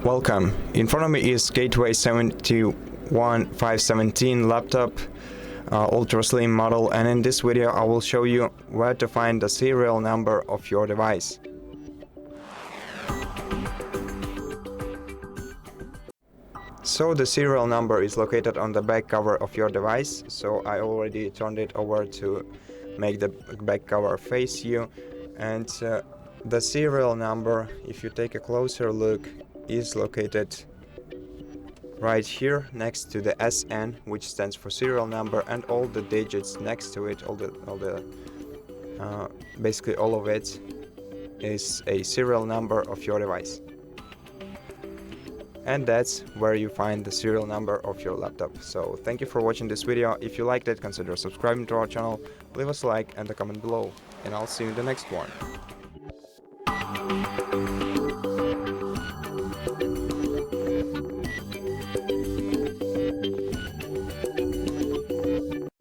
Welcome. In front of me is Gateway GWNR71517 laptop, ultra slim model, and in this video I will show you where to find the serial number of your device. So the serial number is located on the back cover of your device, so I already turned it over to make the back cover face you, and the serial number, if you take a closer look, is located right here next to the SN, which stands for serial number, and all the digits next to it, basically all of it is a serial number of your device. And that's where you find the serial number of your laptop. So thank you for watching this video. If you liked it, consider subscribing to our channel, leave us a like and a comment below, and I'll see you in the next one.